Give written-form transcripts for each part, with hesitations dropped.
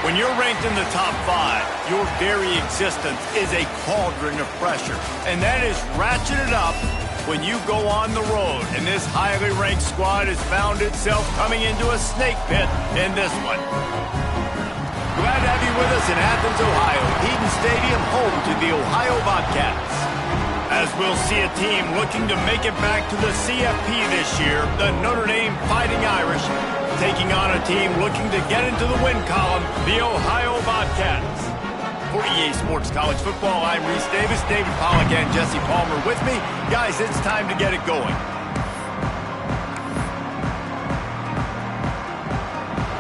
When you're ranked in the top 5, your very existence is a cauldron of pressure. And that is ratcheted up when you go on the road. And this highly ranked squad has found itself coming into a snake pit in this one. Glad to have you with us in Athens, Ohio. Eden Stadium, home to the Ohio Bobcats. As we'll see a team looking to make it back to the CFP this year, the Notre Dame Fighting Irish, taking on a team looking to get into the win column, the Ohio Bobcats. For EA Sports College Football, I'm Reese Davis, David Pollack, and Jesse Palmer with me. Guys, it's time to get it going.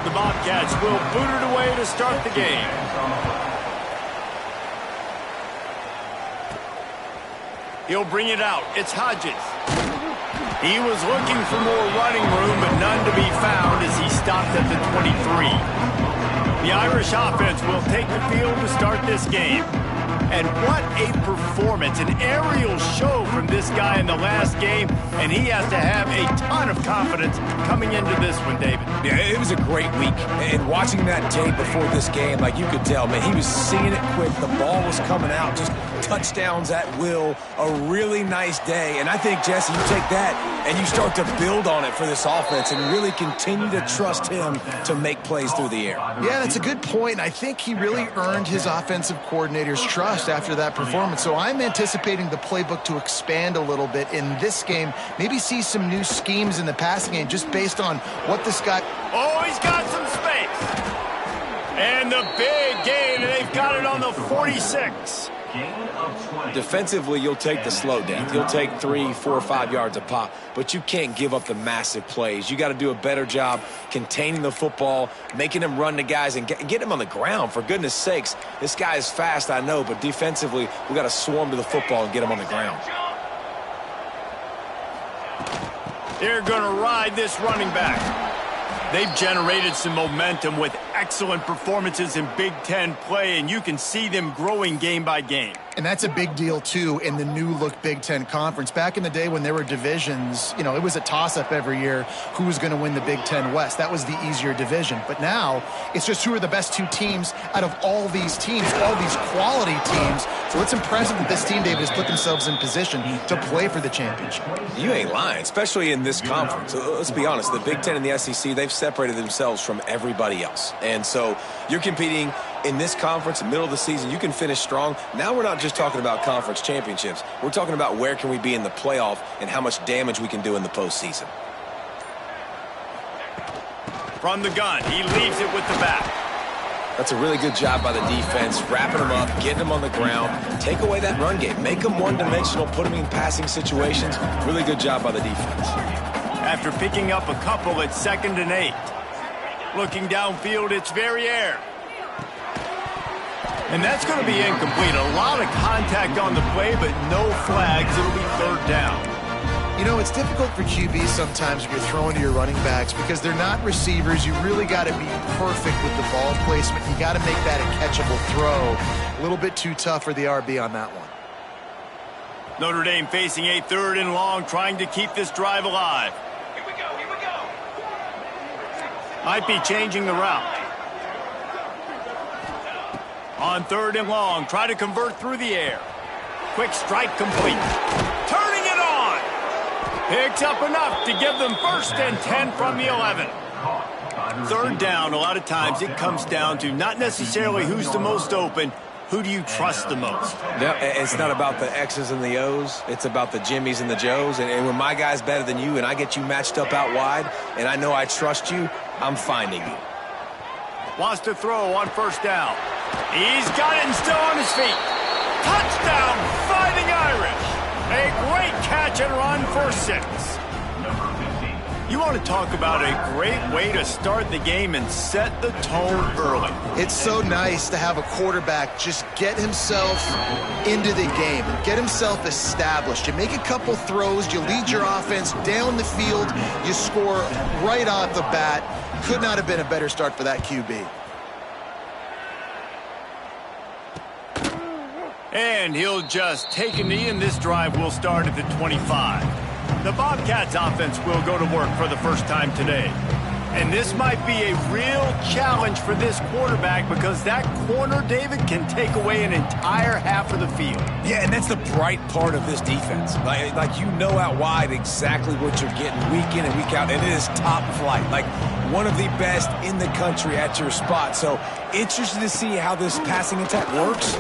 The Bobcats will boot it away to start the game. He'll bring it out. It's Hodges. He was looking for more running room, but none to be found as he stopped at the 23. The Irish offense will take the field to start this game. And what a performance, an aerial show from this guy in the last game, and he has to have a ton of confidence coming into this one, David. Yeah, it was a great week, and watching that tape before this game, like you could tell, man, he was seeing it quick. The ball was coming out, just touchdowns at will, a really nice day. And I think, Jesse, you take that and you start to build on it for this offense and really continue to trust him to make plays through the air. Yeah, that's a good point. I think he really earned his offensive coordinator's trust after that performance. So I'm anticipating the playbook to expand a little bit in this game, maybe see some new schemes in the passing game just based on what this guy... Oh, he's got some space. And the big gain, and they've got it on the 46. Defensively, you'll take the slow death. You'll take 3, 4, 5 yards a pop, but you can't give up the massive plays. You got to do a better job containing the football, making him run to guys, and get him on the ground. For goodness sakes, this guy is fast, I know, but defensively, we got to swarm to the football and get him on the ground. They're going to ride this running back. They've generated some momentum with excellent performances in Big Ten play, and you can see them growing game by game. And that's a big deal, too, in the new-look Big Ten Conference. Back in the day when there were divisions, you know, it was a toss-up every year who was going to win the Big Ten West. That was the easier division. But now, it's just who are the best 2 teams out of all these teams, all these quality teams. So it's impressive that this team, David, has put themselves in position to play for the championship. You ain't lying, especially in this conference. Let's be honest, the Big Ten and the SEC, they've separated themselves from everybody else. And so you're competing in this conference, in the middle of the season, you can finish strong. Now we're not just talking about conference championships. We're talking about where can we be in the playoff and how much damage we can do in the postseason. From the gun, he leaves it with the back. That's a really good job by the defense, wrapping them up, getting them on the ground. Take away that run game. Make them one-dimensional, put them in passing situations. Really good job by the defense. After picking up a couple at 2nd and 8. Looking downfield, it's Verrier. And that's going to be incomplete. A lot of contact on the play, but no flags. It'll be 3rd down. You know, it's difficult for QBs sometimes when you're throwing to your running backs because they're not receivers. You really got to be perfect with the ball placement. You got to make that a catchable throw. A little bit too tough for the RB on that one. Notre Dame facing a 3rd and long, trying to keep this drive alive. Here we go, here we go. Might be changing the route. On 3rd and long, try to convert through the air. Quick strike complete. Turning it on. Picks up enough to give them 1st and 10 from the 11. 3rd down, a lot of times it comes down to not necessarily who's the most open, who do you trust the most? Yeah, it's not about the X's and the O's. It's about the Jimmies and the Joes. And when my guy's better than you and I get you matched up out wide and I know I trust you, I'm finding you. Wants to throw on 1st down. He's got it and still on his feet. Touchdown, Fighting Irish. A great catch and run for 6. You want to talk about a great way to start the game and set the tone early. It's so nice to have a quarterback just get himself into the game and get himself established. You make a couple throws, you lead your offense down the field, you score right off the bat. Could not have been a better start for that QB. And he'll just take a knee, and this drive will start at the 25. The Bobcats offense will go to work for the first time today. And this might be a real challenge for this quarterback because that corner, David, can take away an entire half of the field. Yeah, and that's the bright part of this defense. Like you know out wide exactly what you're getting week in and week out, and it is top flight. Like one of the best in the country at your spot. So interested to see how this passing attack works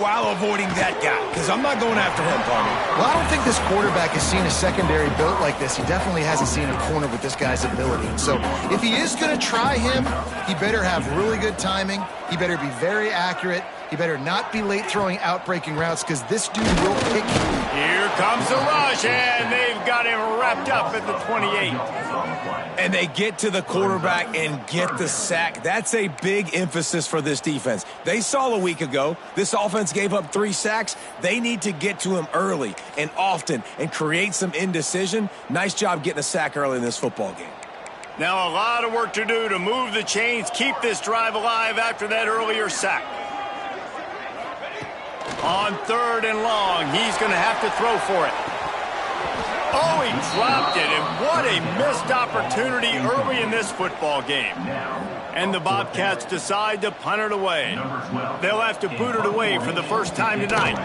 while avoiding that guy, because I'm not going after him, partner. Well, I don't think this quarterback has seen a secondary built like this. He definitely hasn't seen a corner with this guy's ability. And so if he is going to try him, he better have really good timing. He better be very accurate. He better not be late throwing out-breaking routes because this dude will pick you. Here comes the rush, and they've got him wrapped up at the 28. And they get to the quarterback and get the sack. That's a big emphasis for this defense. They saw a week ago, this offense gave up 3 sacks. They need to get to him early and often and create some indecision. Nice job getting a sack early in this football game. Now a lot of work to do to move the chains, keep this drive alive after that earlier sack. On 3rd and long, he's going to have to throw for it. Oh, he dropped it, and what a missed opportunity early in this football game. And the Bobcats decide to punt it away. They'll have to boot it away for the first time tonight.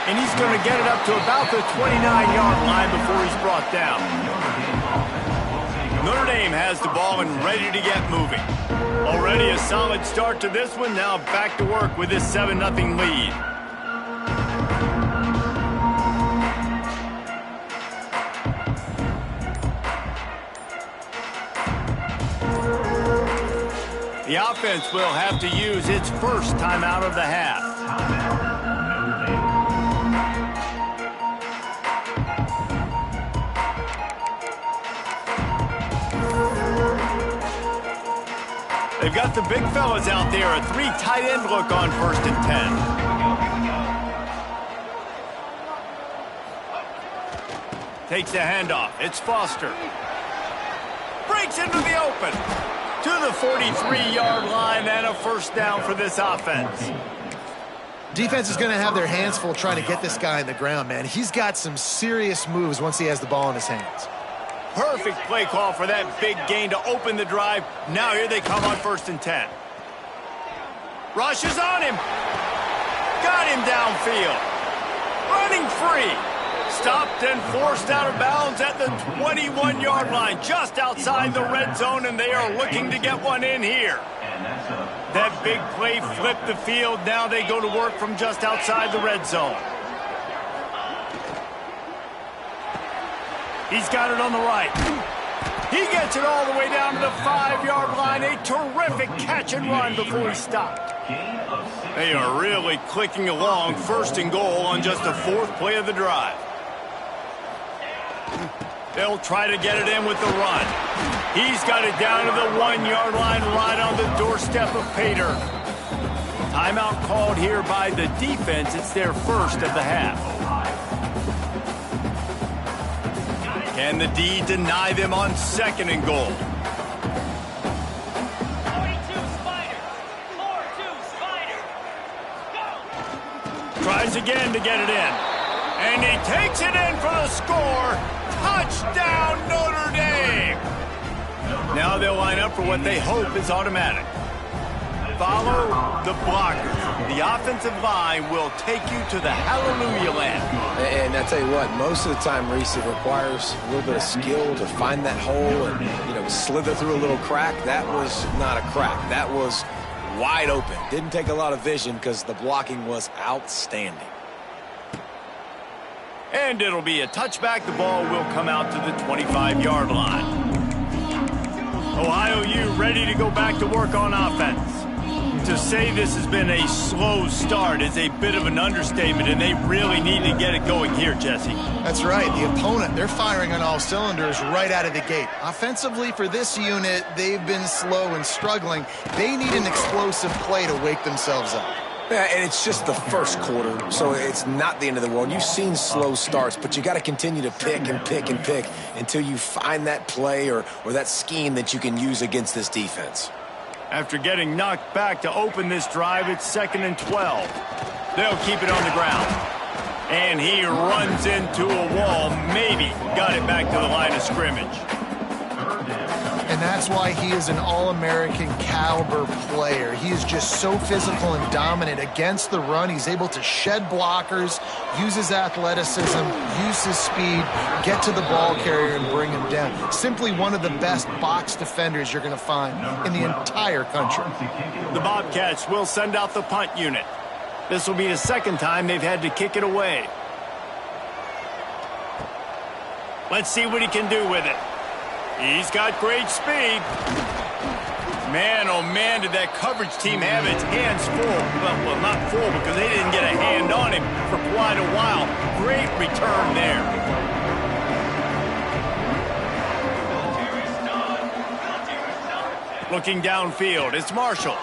And he's going to get it up to about the 29-yard line before he's brought down. Notre Dame has the ball and ready to get moving. Already a solid start to this one. Now back to work with this 7-0 lead. The offense will have to use its first timeout of the half. They've got the big fellas out there, a 3 tight end look on 1st and 10. Takes the handoff. It's Foster. Breaks into the open. To the 43-yard line and a first down for this offense. Defense is going to have their hands full trying to get this guy on the ground, man. He's got some serious moves once he has the ball in his hands. Perfect play call for that big gain to open the drive. Now here they come on 1st and 10. Rush is on him. Got him downfield. Running free. Stopped and forced out of bounds at the 21-yard line, just outside the red zone, and they are looking to get one in here. That big play flipped the field. Now they go to work from just outside the red zone. He's got it on the right. He gets it all the way down to the 5-yard line. A terrific catch and run before he stopped. They are really clicking along. 1st and goal on just the 4th play of the drive. They'll try to get it in with the run. He's got it down to the 1-yard line right on the doorstep of Pater. Timeout called here by the defense. It's their first of the half. Can the D deny them on 2nd and goal? 42 Spider. 4-2 Spider. Go. Tries again to get it in. And he takes it in for the score. Touchdown, Notre Dame. Now they'll line up for what they hope is automatic. Follow the blockers. The offensive line will take you to the hallelujah land. And I tell you what, most of the time, Reese, it requires a little bit of skill to find that hole and, slither through a little crack. That was not a crack. That was wide open. Didn't take a lot of vision because the blocking was outstanding. And it'll be a touchback. The ball will come out to the 25-yard line. Ohio U ready to go back to work on offense. To say this has been a slow start is a bit of an understatement, and they really need to get it going here, Jesse. That's right. The opponent, they're firing on all cylinders right out of the gate. Offensively, for this unit, they've been slow and struggling. They need an explosive play to wake themselves up. Yeah, and it's just the first quarter, so it's not the end of the world. You've seen slow starts, but you got to continue to pick and pick and pick until you find that play or that scheme that you can use against this defense. After getting knocked back to open this drive, it's 2nd and 12. They'll keep it on the ground. And he runs into a wall. Maybe got it back to the line of scrimmage. And that's why he is an All-American caliber player. He is just so physical and dominant against the run. He's able to shed blockers, use his athleticism, use his speed, get to the ball carrier and bring him down. Simply one of the best box defenders you're going to find in the entire country. The Bobcats will send out the punt unit. This will be the second time they've had to kick it away. Let's see what he can do with it. He's got great speed. Man, oh man, did that coverage team have its hands full. Well, not full because they didn't get a hand on him for quite a while. Great return there. Looking downfield, it's Marshall.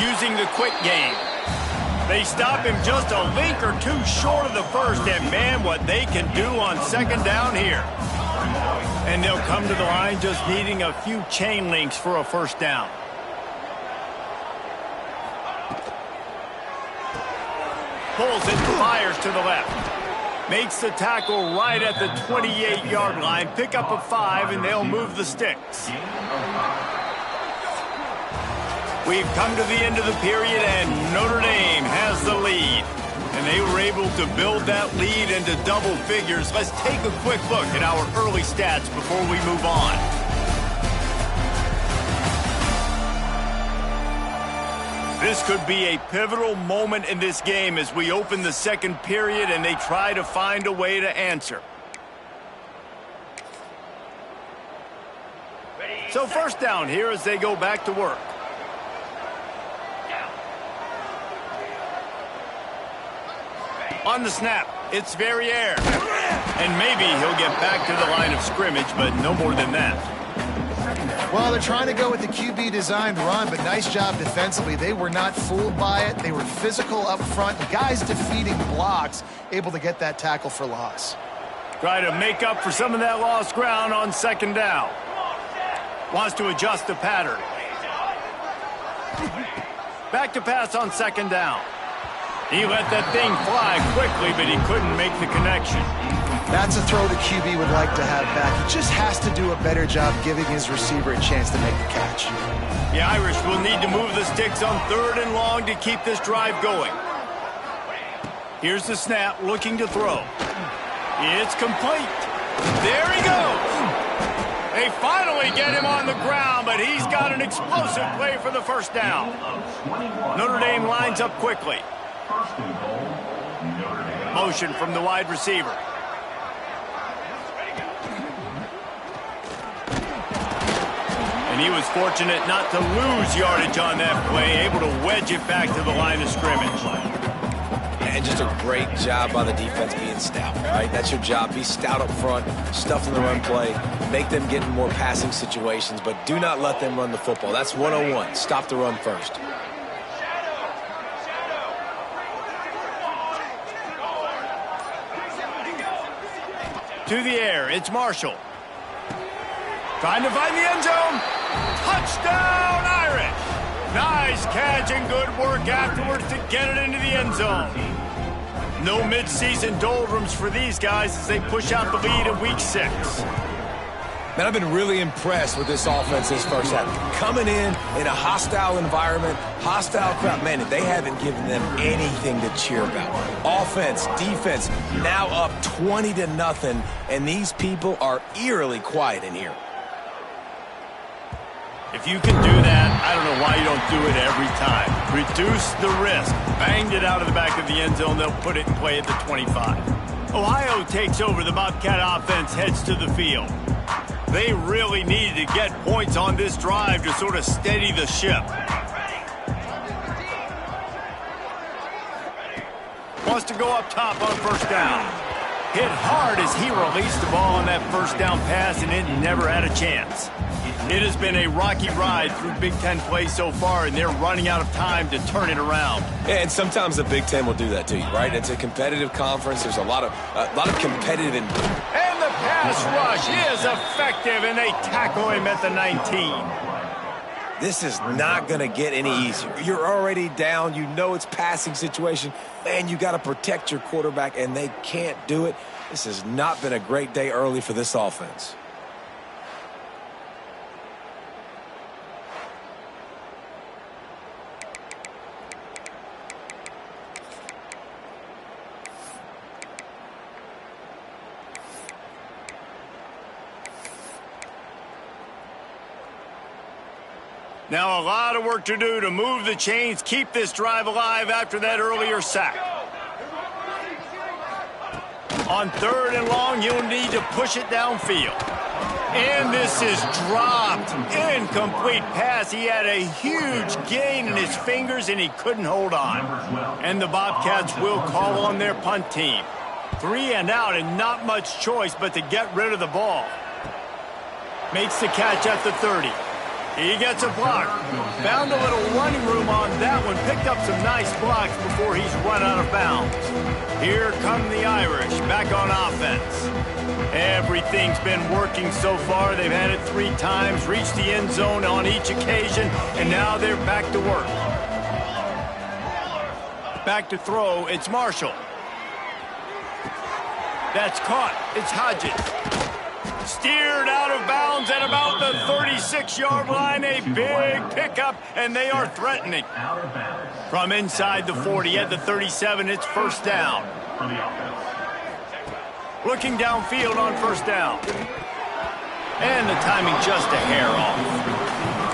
Using the quick game. They stop him just a link or two short of the first, and man, what they can do on second down here. And they'll come to the line just needing a few chain links for a first down. Pulls it, fires to the left. Makes the tackle right at the 28-yard line. Pick up a 5, and they'll move the sticks. We've come to the end of the period, and Notre Dame has the lead. And they were able to build that lead into double figures. Let's take a quick look at our early stats before we move on. This could be a pivotal moment in this game as we open the second period and they try to find a way to answer. So first down here as they go back to work. On the snap, it's Verrier. And maybe he'll get back to the line of scrimmage, but no more than that. Well, they're trying to go with the QB-designed run, but nice job defensively. They were not fooled by it. They were physical up front. Guys defeating blocks, able to get that tackle for loss. Try to make up for some of that lost ground on second down. Wants to adjust the pattern. Back to pass on second down. He let that thing fly quickly, but he couldn't make the connection. That's a throw the QB would like to have back. He just has to do a better job giving his receiver a chance to make the catch. The Irish will need to move the sticks on third and long to keep this drive going. Here's the snap, looking to throw. It's complete. There he goes. They finally get him on the ground, but he's got an explosive play for the first down. Notre Dame lines up quickly. Motion from the wide receiver. And he was fortunate not to lose yardage on that play, able to wedge it back to the line of scrimmage. And just a great job by the defense being stout, right? That's your job. Be stout up front, stuff in the run play, make them get in more passing situations, but do not let them run the football. That's 101. Stop the run first. To the air, it's Marshall. Trying to find the end zone. Touchdown, Irish! Nice catch and good work afterwards to get it into the end zone. No mid-season doldrums for these guys as they push out the lead in week 6. Man, I've been really impressed with this offense this first half. Coming in a hostile environment, hostile crowd. Man, they haven't given them anything to cheer about. Offense, defense, now up 20-0, and these people are eerily quiet in here. If you can do that, I don't know why you don't do it every time. Reduce the risk. Banged it out of the back of the end zone. They'll put it in play at the 25. Ohio takes over. The Bobcat offense heads to the field. They really needed to get points on this drive to sort of steady the ship. Wants to go up top on first down. Hit hard as he released the ball on that first down pass, and it never had a chance. It has been a rocky ride through Big Ten play so far, and they're running out of time to turn it around. Yeah, and sometimes the Big Ten will do that to you, right? It's a competitive conference. There's a lot of competitive. And the pass rush is effective, and they tackle him at the 19. This is not going to get any easier. You're already down. You know it's passing situation. Man, you got to protect your quarterback, and they can't do it. This has not been a great day early for this offense. Now a lot of work to do to move the chains, keep this drive alive after that earlier sack. On 3rd and long, you'll need to push it downfield. And this is dropped. Incomplete pass. He had a huge gain in his fingers, and he couldn't hold on. And the Bobcats will call on their punt team. 3 and out, and not much choice but to get rid of the ball. Makes the catch at the 30. He gets a block. Found a little running room on that one. Picked up some nice blocks before he's run out of bounds. Here come the Irish back on offense. Everything's been working so far. They've had it 3 times, reached the end zone on each occasion, and now they're back to work. Back to throw, it's Marshall. That's caught. It's Hodges. Steered out of bounds at about the 36-yard line. A big pickup, and they are threatening. From inside the 40 at the 37, it's first down. Looking downfield on first down. And the timing just a hair off.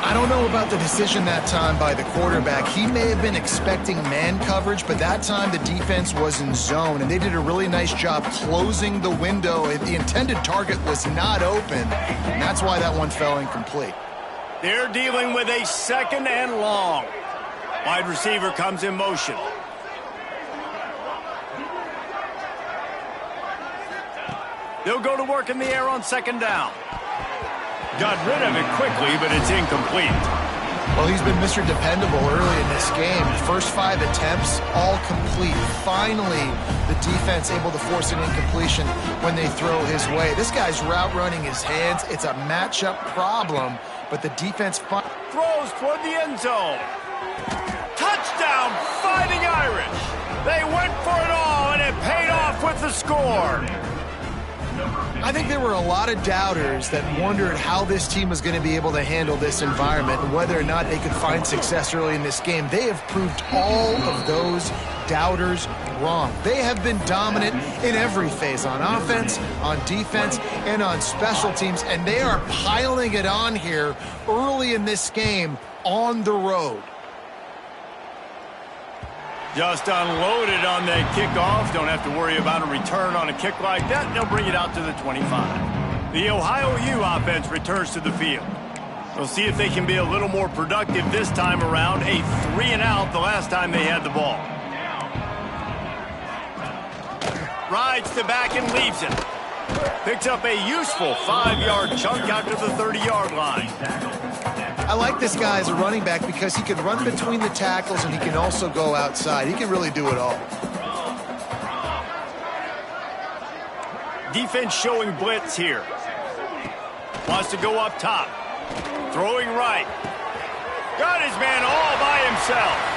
I don't know about the decision that time by the quarterback. He may have been expecting man coverage, but that time the defense was in zone, and they did a really nice job closing the window. The intended target was not open, and that's why that one fell incomplete. They're dealing with a 2nd and long. Wide receiver comes in motion. They'll go to work in the air on 2nd down. Got rid of it quickly, but it's incomplete. Well, he's been Mr. Dependable early in this game. First 5 attempts, all complete. Finally, the defense able to force an incompletion when they throw his way. This guy's route running his hands. It's a matchup problem, but the defense throws toward the end zone. Touchdown, Fighting Irish. They went for it all, and it paid off with the score. I think there were a lot of doubters that wondered how this team was going to be able to handle this environment and whether or not they could find success early in this game. They have proved all of those doubters wrong. They have been dominant in every phase, on offense, on defense, and on special teams, and they are piling it on here early in this game on the road. Just unloaded on that kickoff. Don't have to worry about a return on a kick like that. They'll bring it out to the 25. The Ohio U offense returns to the field. We'll see if they can be a little more productive this time around. A 3 and out the last time they had the ball. Rides the back and leaves it. Picks up a useful 5-yard chunk out to the 30-yard line. I like this guy as a running back because he can run between the tackles and he can also go outside. He can really do it all. Defense showing blitz here. Wants to go up top. Throwing right. Got his man all by himself.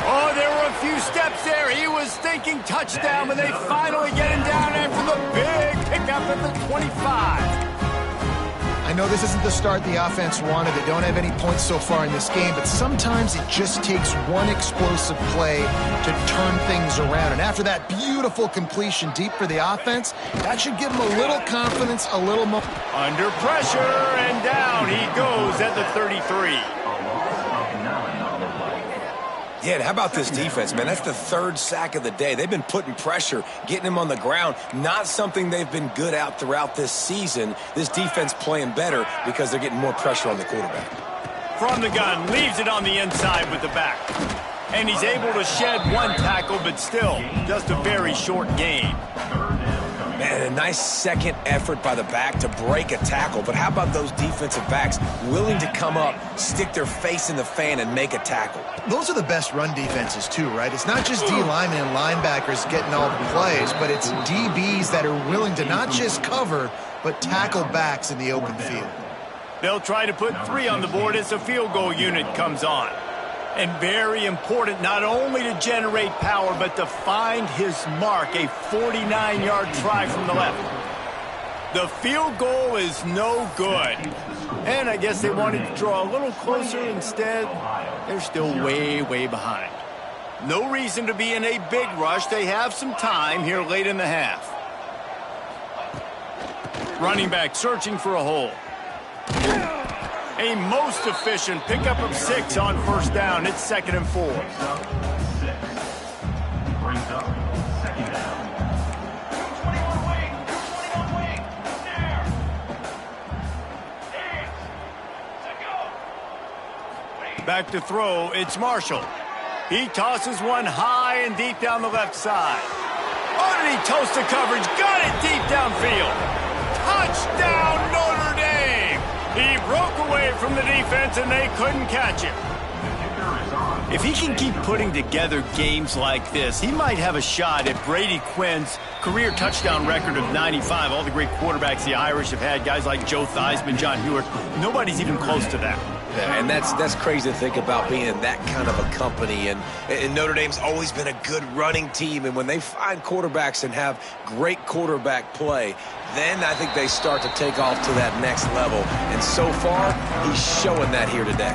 Oh, there were a few steps there. He was thinking touchdown, but they finally get him down after the big pickup at the 25. I know this isn't the start the offense wanted. They don't have any points so far in this game, but sometimes it just takes one explosive play to turn things around. And after that beautiful completion deep for the offense, that should give them a little confidence, a little more. Under pressure, and down he goes at the 33. Yeah, and how about this defense, man? That's the 3rd sack of the day. They've been putting pressure, getting him on the ground. Not something they've been good at throughout this season. This defense playing better because they're getting more pressure on the quarterback. From the gun, leaves it on the inside with the back. And he's able to shed 1 tackle, but still, just a very short gain. Man, a nice second effort by the back to break a tackle. But how about those defensive backs willing to come up, stick their face in the fan, and make a tackle? Those are the best run defenses, too, right? It's not just D linemen and linebackers getting all the plays, but it's DBs that are willing to not just cover, but tackle backs in the open field. They'll try to put 3 on the board as the field goal unit comes on. And very important, not only to generate power, but to find his mark, a 49-yard try from the left. The field goal is no good. And I guess they wanted to draw a little closer. Instead, they're still way, way behind. No reason to be in a big rush. They have some time here late in the half. Running back searching for a hole. A most efficient pickup of 6 on first down. It's 2nd and 4. Back to throw, it's Marshall. He tosses one high and deep down the left side. Oh, did he toast the coverage? Got it deep downfield. Touchdown, Notre Dame! He broke away from the defense and they couldn't catch him. If he can keep putting together games like this, he might have a shot at Brady Quinn's career touchdown record of 95. All the great quarterbacks the Irish have had, guys like Joe Theismann, John Hewitt, nobody's even close to that. Yeah, and that's crazy to think about being in that kind of a company. And Notre Dame's always been a good running team. And when they find quarterbacks and have great quarterback play, then I think they start to take off to that next level. And so far, he's showing that here today.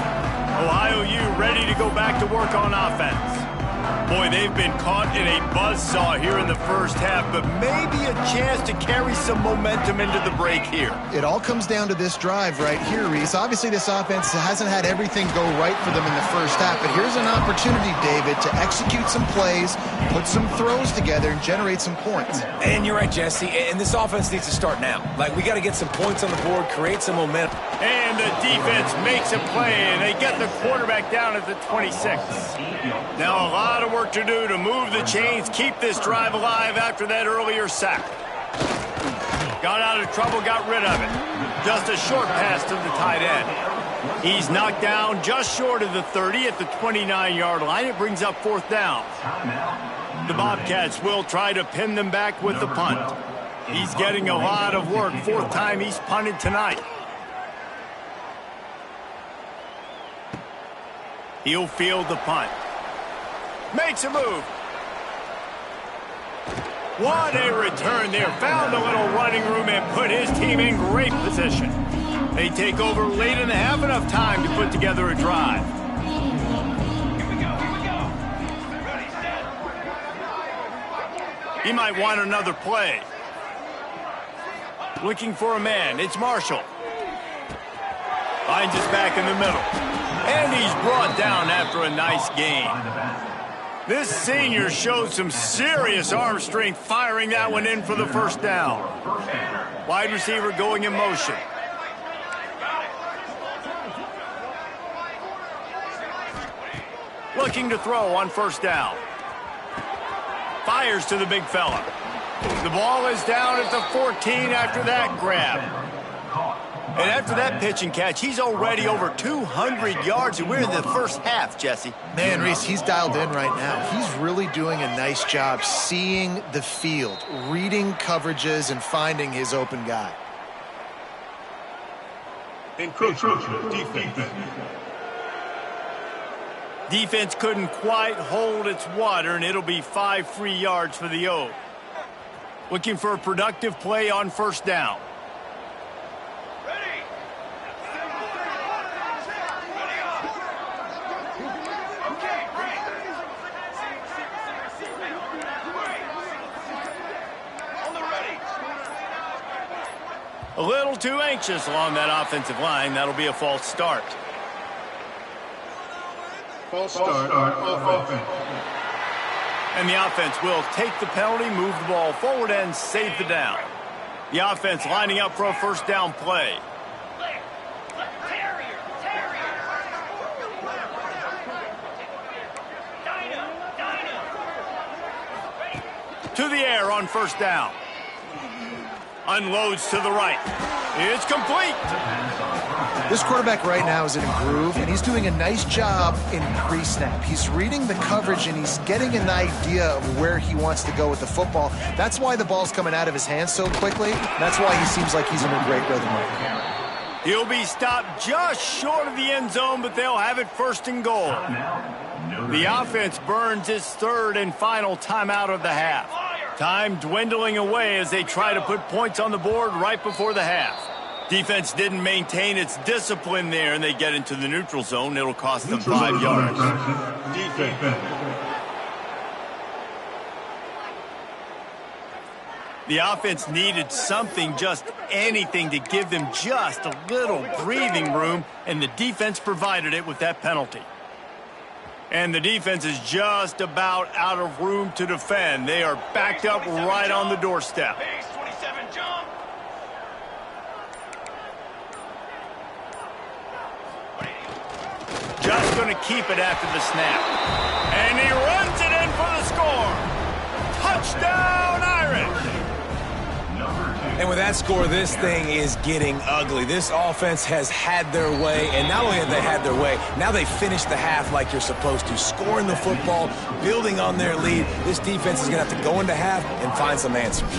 Ohio U ready to go back to work on offense. Boy, they've been caught in a buzzsaw here in the first half, but maybe a chance to carry some momentum into the break here. It all comes down to this drive right here, Reese. Obviously, this offense hasn't had everything go right for them in the first half, but here's an opportunity, David, to execute some plays, put some throws together, and generate some points. And you're right, Jesse, and this offense needs to start now. Like, we got to get some points on the board, create some momentum. And the defense makes a play, and they get the quarterback down at the 26. Now a lot of work to do to move the chains, keep this drive alive after that earlier sack. Got out of trouble, got rid of it. Just a short pass to the tight end. He's knocked down just short of the 30 at the 29-yard line. It brings up 4th down. The Bobcats will try to pin them back with the punt. He's getting a lot of work. 4th time he's punted tonight. He'll field the punt. Makes a move. What a return there. Found a little running room and put his team in great position. They take over late in the half, enough time to put together a drive. He might want another play. Looking for a man. It's Marshall. Finds his back in the middle. And he's brought down after a nice gain. This senior showed some serious arm strength firing that one in for the first down. Wide receiver going in motion. Looking to throw on first down. Fires to the big fella. The ball is down at the 14 after that grab. And after that pitch and catch, he's already over 200 yards, and we're in the first half, Jesse. Man, Reese, he's dialed in right now. He's really doing a nice job seeing the field, reading coverages, and finding his open guy. Encroachment defense. Defense couldn't quite hold its water, and it'll be 5 free yards for the O. Looking for a productive play on first down. A little too anxious along that offensive line. That'll be a false start. False start on offense. And the offense will take the penalty, move the ball forward, and save the down. The offense lining up for a first down play. To the air on first down. Unloads to the right. It's complete. This quarterback right now is in a groove, and he's doing a nice job in pre-snap. He's reading the coverage, and he's getting an idea of where he wants to go with the football. That's why the ball's coming out of his hands so quickly. That's why he seems like he's in a great rhythm right now. He'll be stopped just short of the end zone, but they'll have it first and goal. The offense burns its third and final timeout of the half. Time dwindling away as they try to put points on the board right before the half. Defense didn't maintain its discipline there, and they get into the neutral zone. It'll cost them 5 yards. The offense needed something, just anything, to give them just a little breathing room, and the defense provided it with that penalty. And the defense is just about out of room to defend. They are backed up right on the doorstep. Just going to keep it after the snap. And he runs it in for the score. Touchdown, Irish! And with that score, this thing is getting ugly. This offense has had their way, and not only have they had their way, now they finished the half like you're supposed to, scoring the football, building on their lead. This defense is going to have to go into half and find some answers.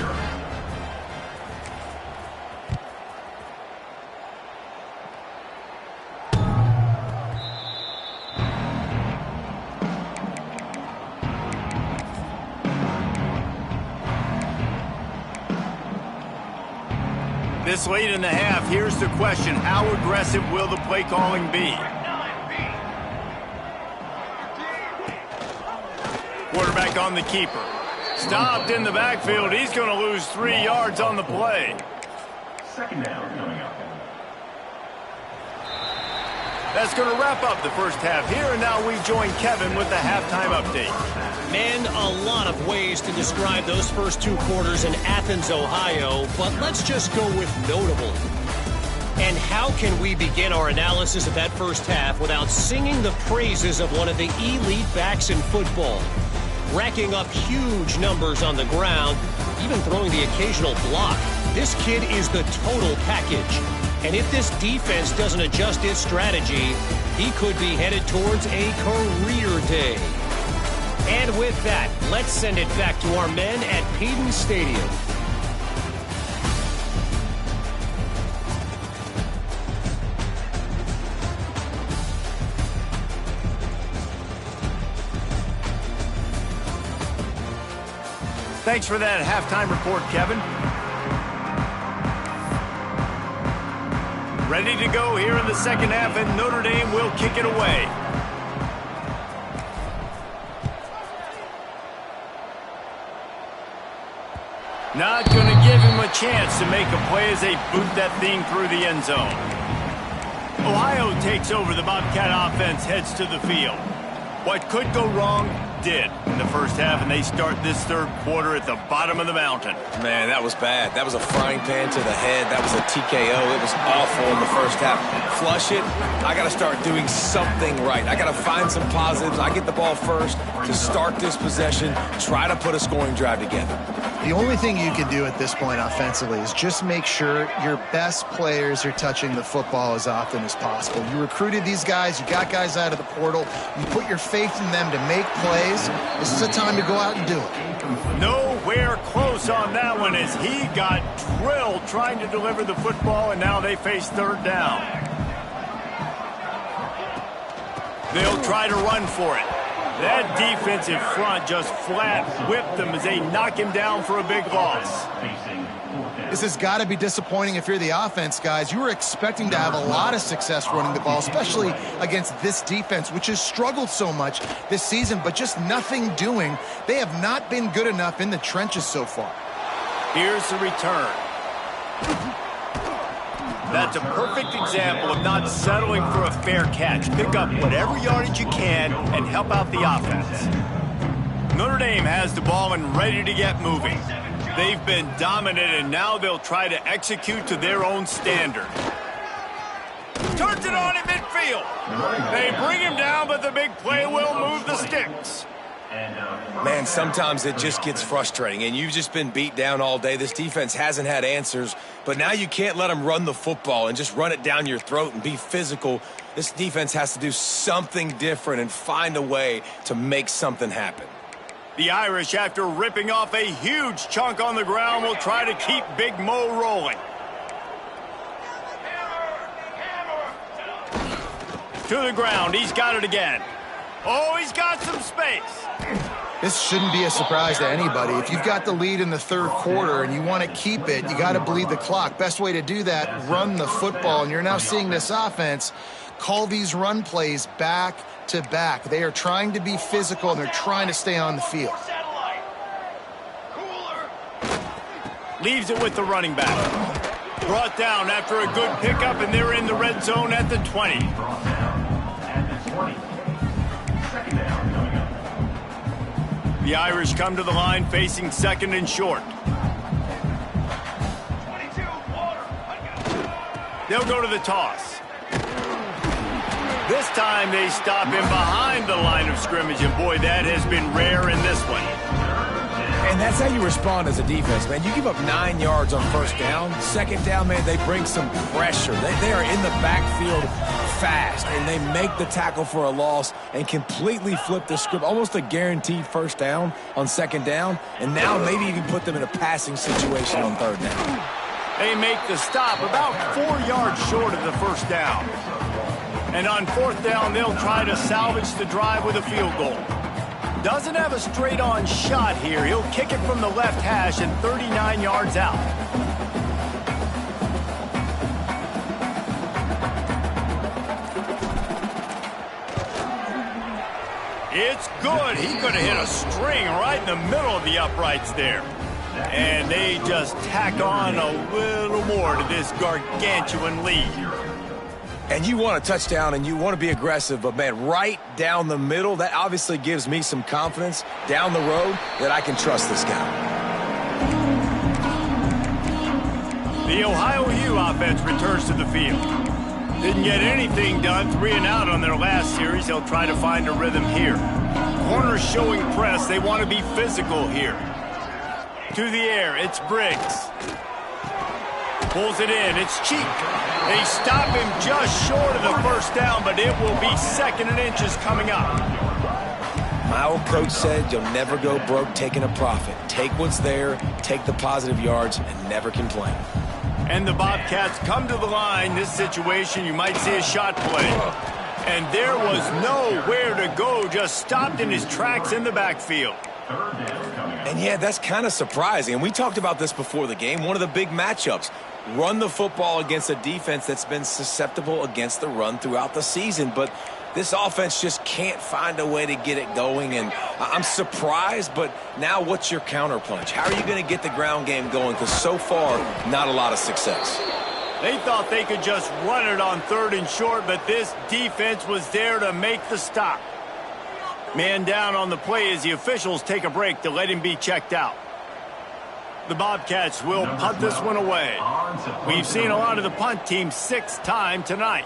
This late in the half, here's the question. How aggressive will the play calling be? Quarterback on the keeper. Stopped in the backfield. He's going to lose 3 yards on the play. Second down coming up. That's going to wrap up the first half here, and now we join Kevin with the halftime update. Man, a lot of ways to describe those first 2 quarters in Athens, Ohio, but let's just go with notable. And how can we begin our analysis of that first half without singing the praises of one of the elite backs in football? Racking up huge numbers on the ground, even throwing the occasional block. This kid is the total package. And if this defense doesn't adjust its strategy, he could be headed towards a career day. And with that, let's send it back to our men at Payton Stadium. Thanks for that halftime report, Kevin. Ready to go here in the second half, and Notre Dame will kick it away. Not going to give him a chance to make a play as they boot that thing through the end zone. Ohio takes over. The Bobcat offense heads to the field. What could go wrong did in the first half, and they start this third quarter at the bottom of the mountain. Man, that was bad. That was a frying pan to the head. That was a TKO. It was awful in the first half. Flush it. I got to start doing something right. I got to find some positives. I get the ball first to start this possession, try to put a scoring drive together. The only thing you can do at this point offensively is just make sure your best players are touching the football as often as possible. You recruited these guys. You got guys out of the portal. You put your faith in them to make plays. This is a time to go out and do it. Nowhere close on that one as he got drilled trying to deliver the football, and now they face third down. They'll try to run for it. That defensive front just flat whipped them as they knock him down for a big loss. This has got to be disappointing if you're the offense, guys. You were expecting to have a lot of success running the ball, especially against this defense, which has struggled so much this season, but just nothing doing. They have not been good enough in the trenches so far. Here's the return. That's a perfect example of not settling for a fair catch. Pick up whatever yardage you can and help out the offense. Notre Dame has the ball and ready to get moving. They've been dominant, and now they'll try to execute to their own standard. Turns it on in midfield. They bring him down, but the big play will move the sticks. Man, sometimes it just gets frustrating, and you've just been beat down all day. This defense hasn't had answers, but now you can't let them run the football and just run it down your throat and be physical. This defense has to do something different and find a way to make something happen. The Irish, after ripping off a huge chunk on the ground, will try to keep Big Mo rolling. To the ground. He's got it again. Oh, he's got some space. This shouldn't be a surprise to anybody. If you've got the lead in the third quarter and you want to keep it, you got to bleed the clock. Best way to do that, run the football. And you're now seeing this offense call these run plays back to back. They are trying to be physical, and they're trying to stay on the field. Leaves it with the running back. Brought down after a good pickup, and they're in the red zone at the 20. At the 20. Second down coming up. The Irish come to the line facing second and short. They'll go to the toss. This time they stop him behind the line of scrimmage, and boy, that has been rare in this one. And that's how you respond as a defense, man. You give up 9 yards on first down. Second down, man, they bring some pressure. They are in the backfield fast, and they make the tackle for a loss and completely flip the script. Almost a guaranteed first down on second down, and now maybe even put them in a passing situation on third down. They make the stop about 4 yards short of the first down. And on fourth down, they'll try to salvage the drive with a field goal. Doesn't have a straight-on shot here. He'll kick it from the left hash and 39 yards out. It's good. He could have hit a string right in the middle of the uprights there. And they just tack on a little more to this gargantuan lead. And you want a touchdown and you want to be aggressive, but, man, right down the middle, that obviously gives me some confidence down the road that I can trust this guy. The Ohio U offense returns to the field. Didn't get anything done, 3 and out on their last series. They'll try to find a rhythm here. Corners showing press. They want to be physical here. To the air, it's Briggs. Pulls it in, it's Cheek. They stop him just short of the first down, but it will be second and inches coming up. My old coach said you'll never go broke taking a profit. Take what's there, take the positive yards, and never complain. And the Bobcats come to the line. This situation, you might see a shot play. And there was nowhere to go, just stopped in his tracks in the backfield. And, yeah, that's kind of surprising. And we talked about this before the game. One of the big matchups. Run the football against a defense that's been susceptible against the run throughout the season. But this offense just can't find a way to get it going. And I'm surprised, but now what's your counterpunch? How are you going to get the ground game going? Because so far, not a lot of success. They thought they could just run it on third and short, but this defense was there to make the stop. Man down on the play as the officials take a break to let him be checked out. The Bobcats will punt this one away. We've seen a lot of the punt team 6th time tonight.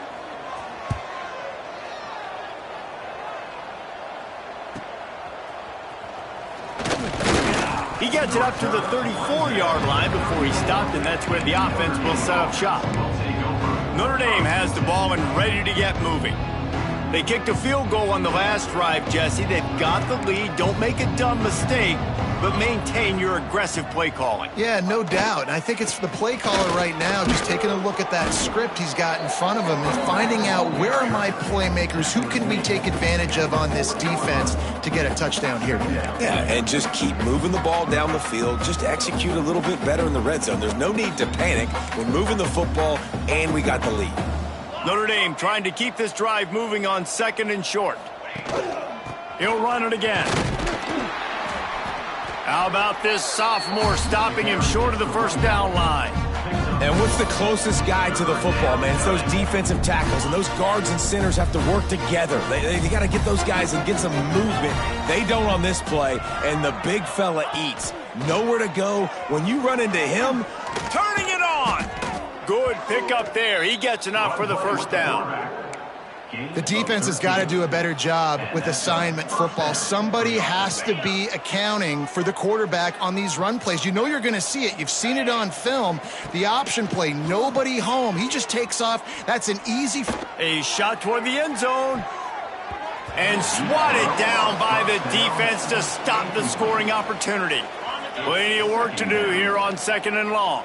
He gets it up to the 34-yard line before he stopped, and that's where the offense will set up shop. Notre Dame has the ball and ready to get moving. They kicked a field goal on the last drive, Jesse. They've got the lead. Don't make a dumb mistake, but maintain your aggressive play calling. Yeah, no doubt. And I think it's the play caller right now just taking a look at that script he's got in front of him and finding out where are my playmakers, who can we take advantage of on this defense to get a touchdown here. Yeah, and just keep moving the ball down the field. Just execute a little bit better in the red zone. There's no need to panic. We're moving the football, and we got the lead. Notre Dame trying to keep this drive moving on second and short. He'll run it again. How about this sophomore stopping him short of the first down line? And what's the closest guy to the football, man? It's those defensive tackles, and those guards and centers have to work together. They got to get those guys and get some movement. They don't on this play, and the big fella eats. Nowhere to go. When you run into him, turning it on. Good pickup there. He gets enough for the first down. The defense has got to do a better job with assignment football. Somebody has to be accounting for the quarterback on these run plays. You know you're going to see it. You've seen it on film. The option play, nobody home. He just takes off. That's an easy... A shot toward the end zone. And swatted down by the defense to stop the scoring opportunity. Plenty of work to do here on second and long.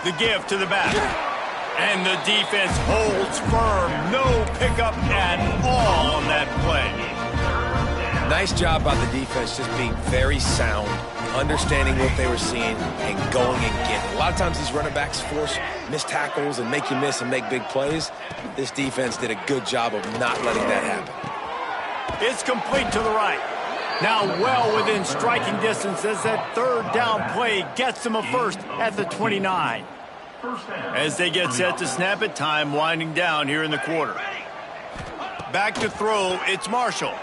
The give to the back. And the defense holds firm. No pickup at all on that play. Nice job by the defense just being very sound, understanding what they were seeing, and going and getting it. A lot of times these running backs force missed tackles and make you miss and make big plays. This defense did a good job of not letting that happen. It's complete to the right. Now well within striking distance as that third down play gets them a first at the 29. As they get set to snap it, time winding down here in the quarter. Back to throw, it's Marshall.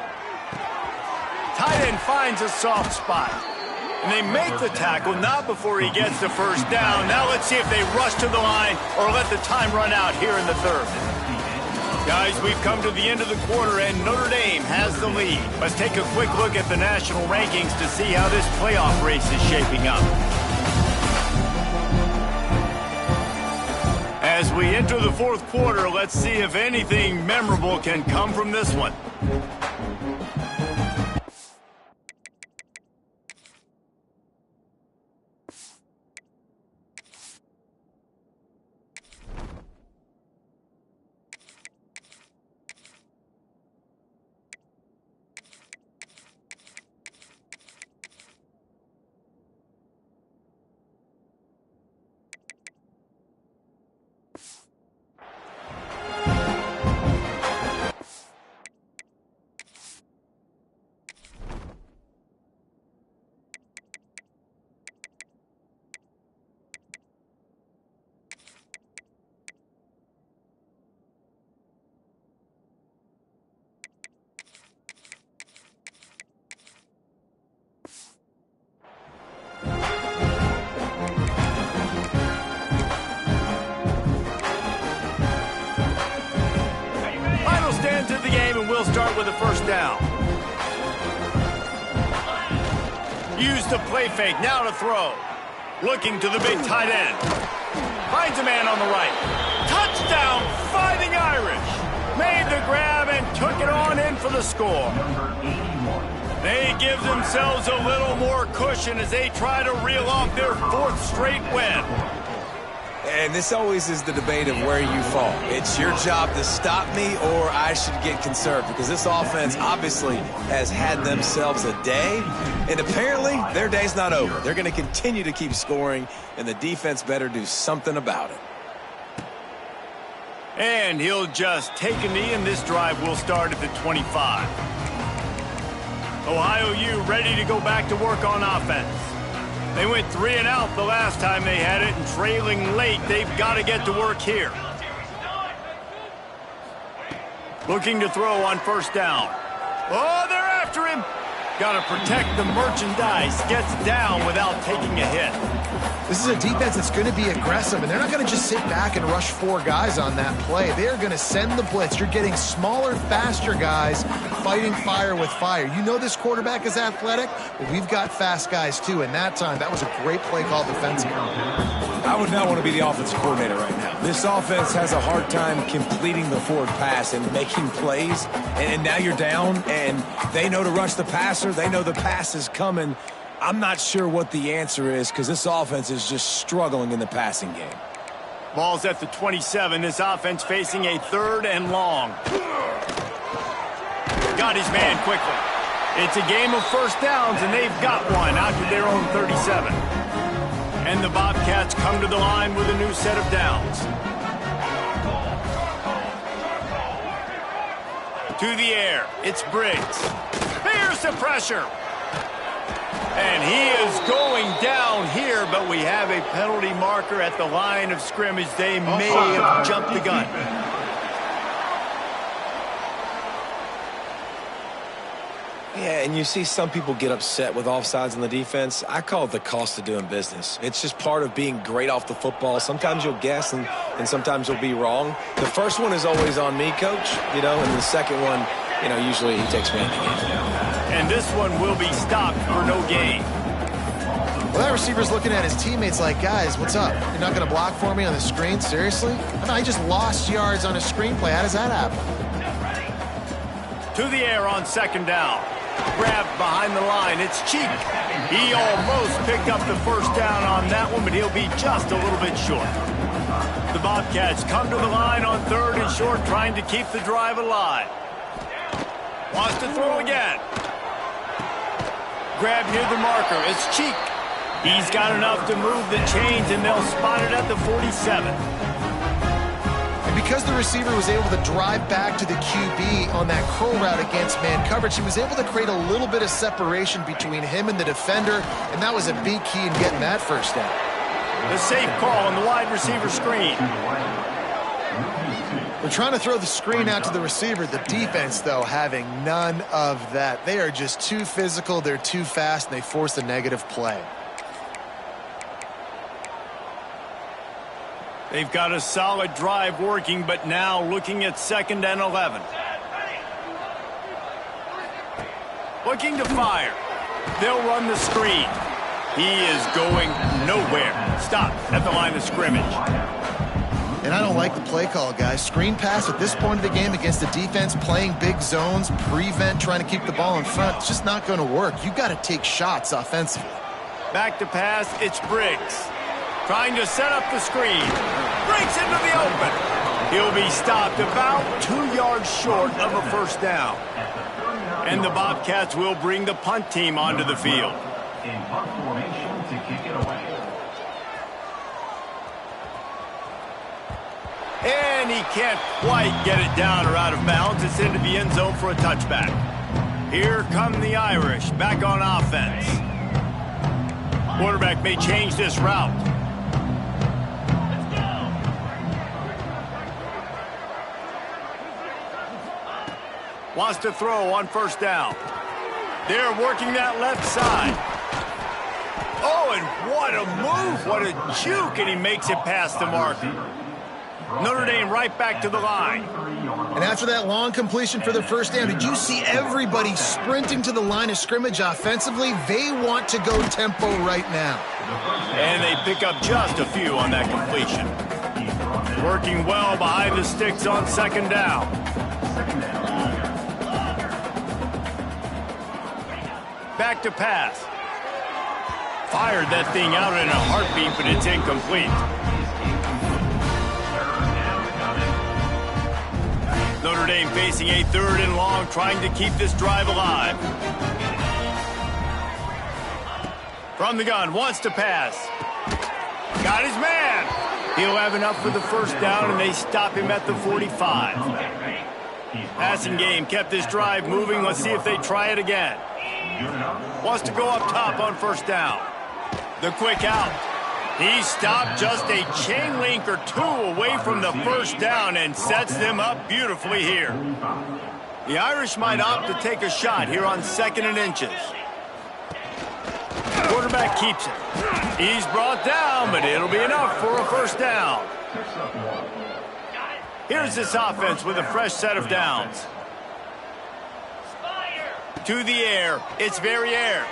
Tight end finds a soft spot. And they make the tackle, not before he gets the first down. Now let's see if they rush to the line or let the time run out here in the third. Guys, we've come to the end of the quarter, and Notre Dame has the lead. Let's take a quick look at the national rankings to see how this playoff race is shaping up. As we enter the fourth quarter, let's see if anything memorable can come from this one. We'll start with a first down. Use the play fake, now to throw. Looking to the big tight end. Finds a man on the right. Touchdown, Fighting Irish. Made the grab and took it on in for the score. They give themselves a little more cushion as they try to reel off their fourth straight win. And this always is the debate of where you fall. It's your job to stop me or I should get conserved, because this offense obviously has had themselves a day, and apparently their day's not over. They're going to continue to keep scoring, and the defense better do something about it. And he'll just take a knee, and this drive will start at the 25. Ohio U ready to go back to work on offense. They went 3 and out the last time they had it, and trailing late, they've got to get to work here. Looking to throw on first down. Oh, they're after him. Got to protect the merchandise. Gets down without taking a hit. This is a defense that's going to be aggressive, and they're not going to just sit back and rush 4 guys on that play. They are going to send the blitz. You're getting smaller, faster guys fighting fire with fire. You know this quarterback is athletic, but we've got fast guys too, and that time, that was a great play call defensively. I would not want to be the offensive coordinator right now. This offense has a hard time completing the forward pass and making plays, and now you're down, and they know to rush the passer. They know the pass is coming. I'm not sure what the answer is, because this offense is just struggling in the passing game. Ball's at the 27. This offense facing a 3rd and long. Got his man quickly. It's a game of first downs, and they've got one out to their own 37. And the Bobcats come to the line with a new set of downs. To the air, it's Briggs. Here's the pressure. And he is going down here, but we have a penalty marker at the line of scrimmage. They may have jumped the gun. Yeah, and you see some people get upset with offsides on the defense. I call it the cost of doing business. It's just part of being great off the football. Sometimes you'll guess, and sometimes you'll be wrong. The first one is always on me, Coach, and the second one, usually he takes me in the game. And this one will be stopped for no gain. Well, that receiver's looking at his teammates like, guys, what's up? You're not going to block for me on the screen? Seriously? I just lost yards on a screenplay. How does that happen? To the air on 2nd down. Grabbed behind the line. It's Cheek. He almost picked up the first down on that one, but he'll be just a little bit short. The Bobcats come to the line on 3rd and short, trying to keep the drive alive. Wants to throw again. Grab near the marker. It's Cheek. He's got enough to move the chains, and they'll spot it at the 47. And because the receiver was able to drive back to the QB on that curl route against man coverage, he was able to create a little bit of separation between him and the defender, and that was a big key in getting that first down. The safe call on the wide receiver screen. They're trying to throw the screen out to the receiver. The defense, though, having none of that. They are just too physical, they're too fast, and they force a negative play. They've got a solid drive working, but now looking at 2nd and 11. Looking to fire. They'll run the screen. He is going nowhere. Stop at the line of scrimmage. And I don't like the play call, guys. Screen pass at this point of the game against the defense, playing big zones, prevent, trying to keep the ball in front. It's just not going to work. You got to take shots offensively. Back to pass, it's Briggs. Trying to set up the screen. Breaks into the open. He'll be stopped about 2 yards short of a first down. And the Bobcats will bring the punt team onto the field. In punt formation to kick it away. And he can't quite get it down or out of bounds. It's into the end zone for a touchback. Here come the Irish back on offense. Quarterback may change this route. Wants to throw on first down. They're working that left side. Oh, and what a move. What a juke. And he makes it past the marker. Notre Dame right back to the line. And after that long completion for the first down, did you see everybody sprinting to the line of scrimmage offensively? They want to go tempo right now. And they pick up just a few on that completion. Working well behind the sticks on 2nd down. Back to pass. Fired that thing out in a heartbeat, but it's incomplete. Notre Dame facing a 3rd and long, trying to keep this drive alive. From the gun, wants to pass. Got his man. He'll have enough for the first down, and they stop him at the 45. Passing game kept this drive moving. Let's see if they try it again. Wants to go up top on first down. The quick out. He stopped just a chain link or 2 away from the first down and sets them up beautifully here. The Irish might opt to take a shot here on 2nd and inches. Quarterback keeps it. He's brought down, but it'll be enough for a first down. Here's this offense with a fresh set of downs. To the air. It's Verrier.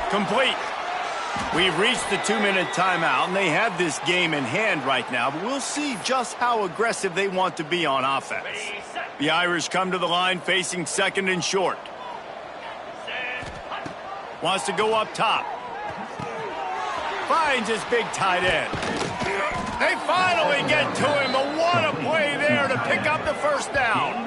Complete. We've reached the 2-minute timeout, and they have this game in hand right now, but we'll see just how aggressive they want to be on offense. The Irish come to the line facing 2nd and short. Wants to go up top. Finds his big tight end. They finally get to him, but what a play there to pick up the first down.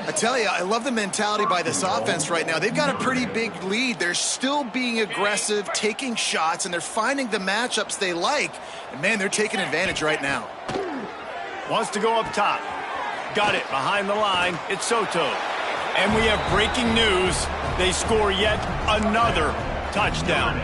I tell you, I love the mentality by this offense right now. They've got a pretty big lead. They're still being aggressive, taking shots, and they're finding the matchups they like. And, man, they're taking advantage right now. Wants to go up top. Got it behind the line. It's Soto. And we have breaking news. They score yet another touchdown.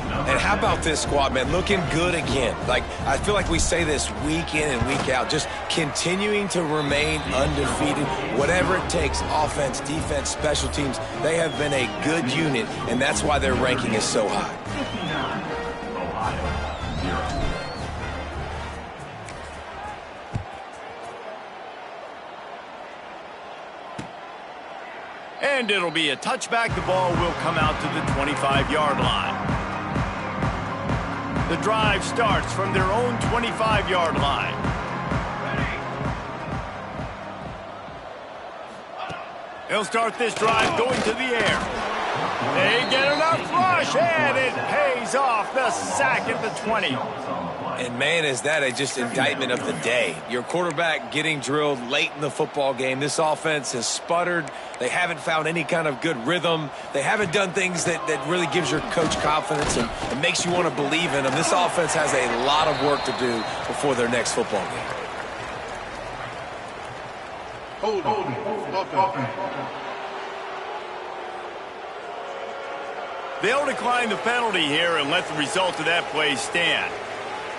And how about this squad, man? Looking good again. Like, I feel like we say this week in and week out, just continuing to remain undefeated. Whatever it takes, offense, defense, special teams, they have been a good unit, and that's why their ranking is so high. And it'll be a touchback. The ball will come out to the 25-yard line. The drive starts from their own 25-yard line. He'll start this drive going to the air. They get enough rush, and it pays off. The sack at the 20. And, man, is that just indictment of the day. Your quarterback getting drilled late in the football game. This offense has sputtered. They haven't found any kind of good rhythm. They haven't done things that really gives your coach confidence and makes you want to believe in them. This offense has a lot of work to do before their next football game. They'll decline the penalty here and let the result of that play stand.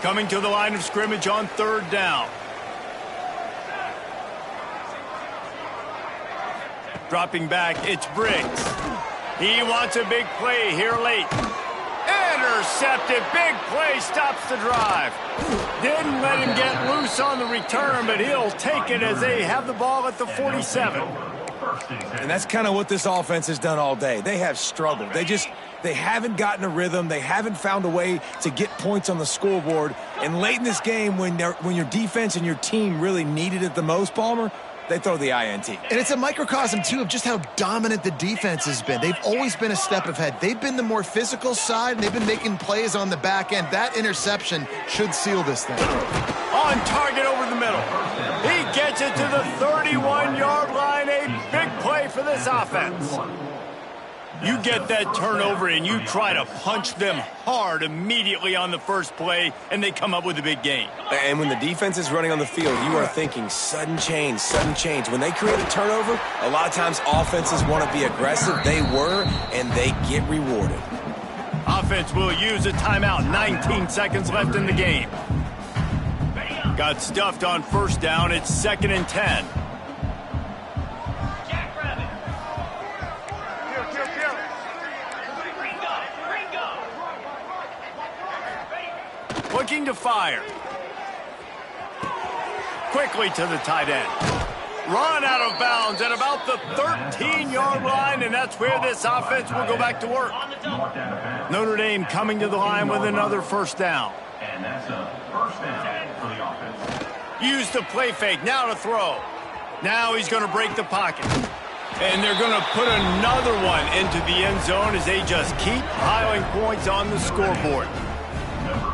Coming to the line of scrimmage on 3rd down. Dropping back, it's Briggs. He wants a big play here late. Intercepted, big play, stops the drive. Didn't let him get loose on the return, but he'll take it as they have the ball at the 47. And that's kind of what this offense has done all day. They have struggled. They haven't gotten a rhythm. They haven't found a way to get points on the scoreboard. And late in this game, when your defense and your team really needed it the most, Palmer, they throw the INT. And it's a microcosm, too, of just how dominant the defense has been. They've always been a step ahead. They've been the more physical side, and they've been making plays on the back end. That interception should seal this thing. On target over the middle. He gets it to the 31-yard line. A big play for this offense. You get that turnover and you try to punch them hard immediately on the first play, and they come up with a big gain. And when the defense is running on the field, you are thinking sudden change, sudden change. When they create a turnover, a lot of times offenses want to be aggressive. They were, and they get rewarded. Offense will use a timeout. 19 seconds left in the game. Got stuffed on 1st down. It's 2nd and 10. Looking to fire. Quickly to the tight end. Run out of bounds at about the 13-yard line, and that's where this offense will go back to work. Notre Dame coming to the line with another 1st down. And that's a 1st down for the offense. Use the play fake. Now to throw. Now he's going to break the pocket. And they're going to put another one into the end zone as they just keep piling points on the scoreboard.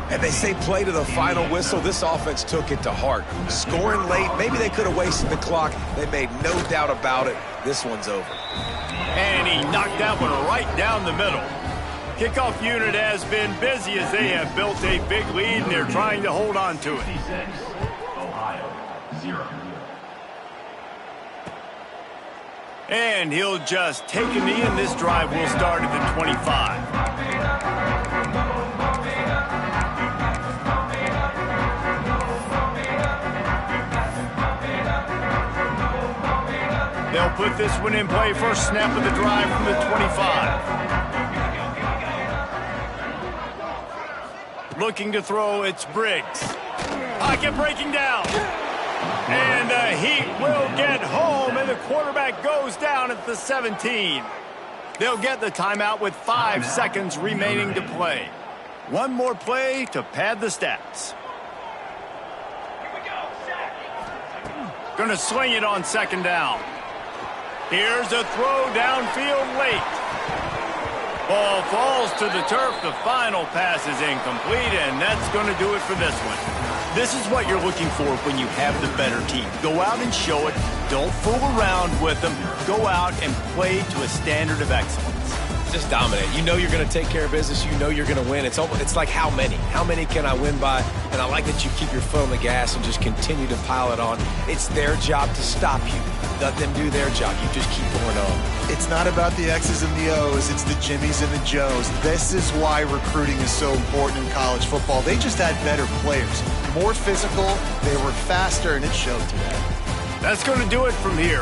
And they say play to the final whistle. This offense took it to heart. Scoring late, maybe they could have wasted the clock. They made no doubt about it. This one's over. And he knocked that one right down the middle. Kickoff unit has been busy as they have built a big lead, and they're trying to hold on to it. Ohio, 0. And he'll just take a knee, and this drive will start at the 25. They'll put this one in play. First snap of the drive from the 25. Looking to throw, it's Briggs. Pocket breaking down. And the Heat will get home, and the quarterback goes down at the 17. They'll get the timeout with 5 seconds remaining to play. One more play to pad the stats. Going to sling it on 2nd down. Here's a throw downfield late. Ball falls to the turf. The final pass is incomplete, and that's going to do it for this one. This is what you're looking for when you have the better team. Go out and show it. Don't fool around with them. Go out and play to a standard of excellence. Just dominate. You know you're going to take care of business. You know you're going to win. It's like how many? How many can I win by? And I like that you keep your foot on the gas and just continue to pile it on. It's their job to stop you. Let them do their job. You just keep going on. It's not about the X's and the O's. It's the Jimmies and the Joes. This is why recruiting is so important in college football. They just had better players. More physical. They were faster, and it showed today. That's going to do it from here.